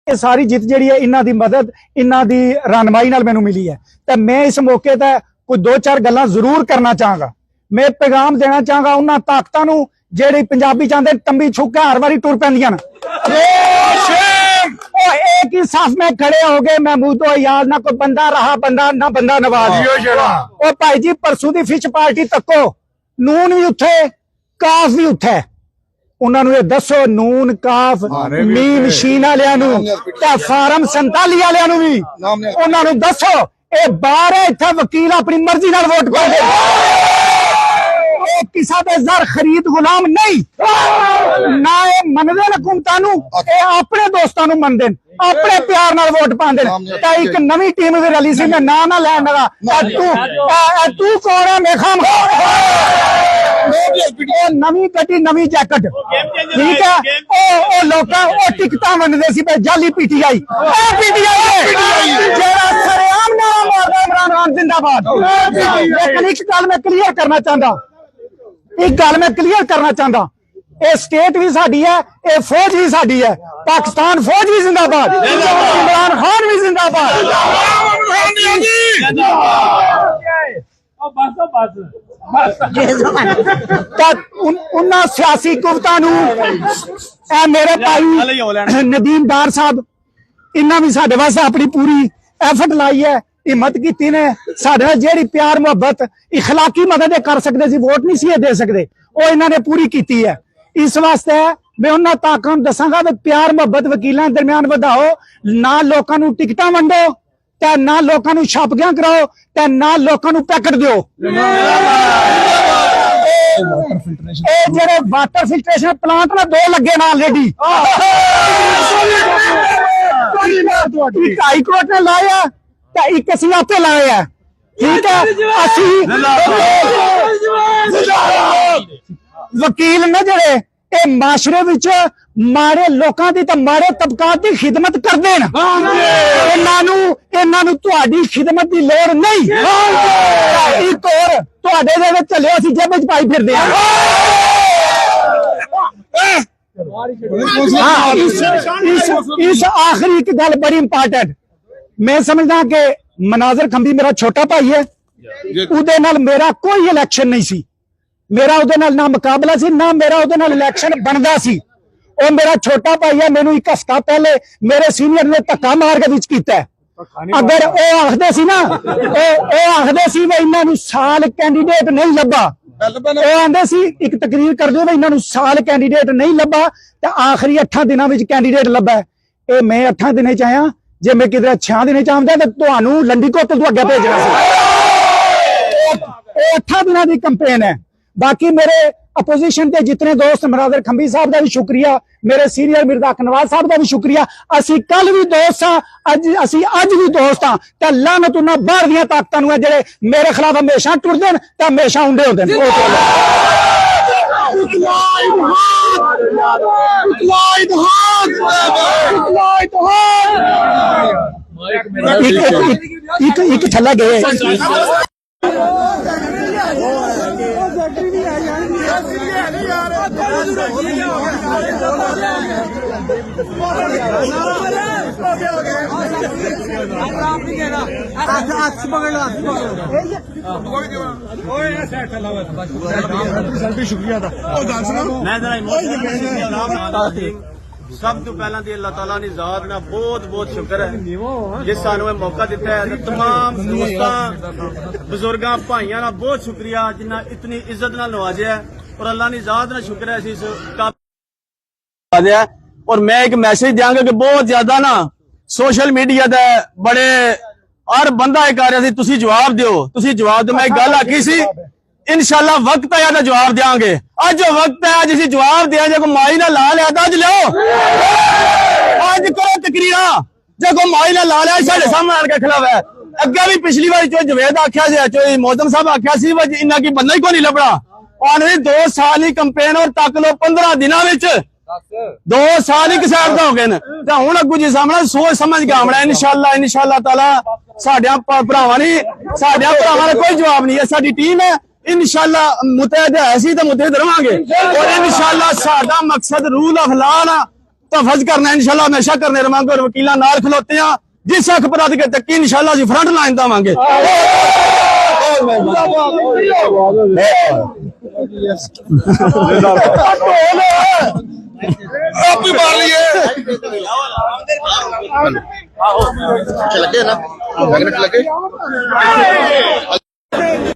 ਇਹ ਸਾਰੀ ਜਿੱਤ ਜਿਹੜੀ ਹੈ ਇਹਨਾਂ ਦੀ ਮਦਦ, ਇਹਨਾਂ ਦੀ ਰਹਿਨਮਾਈ ਨਾਲ ਮੈਨੂੰ ਮਿਲੀ ਹੈ। ਤੇ ਮੈਂ ਇਸ ਮੌਕੇ ਤੇ ਕੋਈ 2-4 ਗੱਲਾਂ ਜ਼ਰੂਰ ਕਰਨਾ ਚਾਹਾਂਗਾ। ਮੈਂ ਪੈਗਾਮ ਦੇਣਾ ਚਾਹਾਂਗਾ ਉਹਨਾਂ ਤਾਕਤਾਂ ਨੂੰ ਜਿਹੜੇ ਪੰਜਾਬੀ ਚਾਹੁੰਦੇ ਤੰਬੀ ਛੁੱਕ ਕੇ ਹਰ ਵਾਰੀ ਟੁਰ ਪੈਂਦੀਆਂ ਨੇ। एक ही साथ में खड़े हो गए महमूदो यार, ना कोई बंदा रहा बंदा ना बंदा नवाज। ओ भाई जी परसों दी फिश पार्टी तको नून भी उठे काफ भी उठे, उन्होंने ये दसो नून काफ मीम शीन वालियां नूं ते फार्म 47 वालियां नूं भी उन्होंने दसो ये बाहर है इत्थे वकील अपनी मर्जी नाल वोट पाउंदे, किसा दे जर खरीद गुलाम नहीं ना ये मनदे हुकूमतां नूं, ये अपने दोस्तां नूं मनदे ने, अपने प्यार नाल वोट पांदे ने। ते एक नवी टीम भी रली सी, मैं नाम ना लैण लगा, तू कौन है मेखा नवी गड्डी नवी जैकेट ठीक है। ओ लोकां ओ टिकटां वंडदे सी जाली पीटीआई जेड़ा सरेआम नारा मारदा इमरान खान जिंदाबाद। लेकिन एक गल मैं क्लियर करना चाहता, एक गल मैं क्लियर करना चाहता, ये स्टेट भी साडी है, ये फौज भी साडी है, पाकिस्तान फौज भी जिंदाबाद, इमरान खान भी जिंदाबाद। उन्ना सियासी कुवतां नूं ए मेरे भाई नदीम डार साहब इन्हां भी साडे वास्ते अपनी पूरी एफर्ट लाई है, हिम्मत की ने साडे नाल जेहड़ी प्यार मुहब्बत इखलाकी मदद कर सकते सी, वोट नहीं सी दे सकते, वो इन्होंने पूरी की है। इस वास्ते मैं उन्होंने ताकत दसांगा भी प्यार मुहब्बत वकीलों के दरम्यान वधाओ, ना लोगों को टिकटां वंडो ते ना लोगों को छापियां कराओ ते ना लोगों को पैकेट दो। जेडे वाटर फिल्ट्रेशन प्लांट ना 2 लगे ना ऑलरेडी, हाई कोर्ट ने लाया एक असी आपे लाए है, ठीक है। वकील ने जेडे ये माशरे विच माड़े लोकां दी ते माड़े तबकात दी खिदमत करदे ने, इन्हां नूं तुहाडी खिदमत दी लोड़ नहीं। एक और तुहाडे दे विच चलियो असीं जेब विच पाई फिरदे हां। इस आखिरी एक गल बड़ी इंपॉर्टेंट, मैं समझदा कि मनाजर खंबी मेरा छोटा भाई है, उहदे नाल मेरा कोई इलेक्शन नहीं सी, मेरा उहदे नाल ना मुकाबला सी ना मेरा उहदे नाल इलेक्शन बनदा सी। ओ मेरा छोटा भाई है, मैनू 1 हफ्ता पहले मेरे सीनियर ने धक्का मार के विच कीता है। अगर ओ आखदे सी ना ओ आखदे सी वे इन्हां नूं साल कैंडीडेट नहीं लब्बा, ओ आंदे सी एक तकरीर कर दिओ वे इन्हां नूं साल कैंडीडेट नहीं लब्बा ते आखिरी 8 दिनां विच कैंडीडेट लब्बा है। ए मैं 8 दिनां च आया, जे मैं किधर 6 दिन चाहता तो तुहानू लंडी कोतल तो अगे भेजना सी। 8 दिनों की कंपेन है। बाकी मेरे अपोजिशन के जितने दोस्त, मनाजर खंबी साहब का भी शुक्रिया, मेरे सीनियर मिर्जा नवाज साहब का भी शुक्रिया। असी कल भी दोस्त हाँ, अज भी दोस्त हाँ, तो लानत उन्हां बाहर दियां ताकतां नूं जेड़े मेरे खिलाफ हमेशा टुरदे ने ते हमेशा उंडे होंदे ने। एक थल्ला गए शुक्रिया सब तो पहला तो अल्लाह ताला ने जात ना बहुत बहुत शुक्र है जिस सानू ये मौका दिता है। तमाम दोस्तां बुजुर्गां भाइयां ना बहुत शुक्रिया जिन्ना इतनी इज्जत नाल नवाजिया और अल्लाह ने जात ना शुक्र है इस काबिल। और मैं एक मैसेज देंगा कि बहुत ज्यादा ना सोशल मीडिया दे बड़े हर बंदा कह रहा सी तुसी जवाब दो, मैं गल आखी सी इंशाल्लाह वक्त आया तो जवाब देंगे। अज वक्त है, अज जवाब दें। जो माई ना ला लिया तो अज लो, अज करो तकरीरा। जो माई ना ला लिया साढ़े सामने आके खिलाफ है। अगे भी पिछली बार जो जवेद आख्या जो मोहतम साहब आख्या इन्ना की बंदा ही को नहीं लभना। और 2 साल ही कंपेन और तक लो 15 दिनों में 2 साल ही किसार हो गए हूं अगू जी सामने सोच समझ के आमना। इंशाल्लाह ताला साडियां भरावां ने कोई जवाब नहीं है। साडी टीम है इंशाल्लाह मुतहद है सी तो मुतहद रहांगे और इंशाल्लाह साडा मकसद रूल ऑफ लॉ ना तहफ़्ज़ करना है इंशाल्लाह हमेशा करने रहांगे और वकीलां नाल खलोते हैं जिस हक अपराध के तक इंशाल्लाह जी फ्रंट लाइन देवांगे आप ही मार लिए लगे ना लगे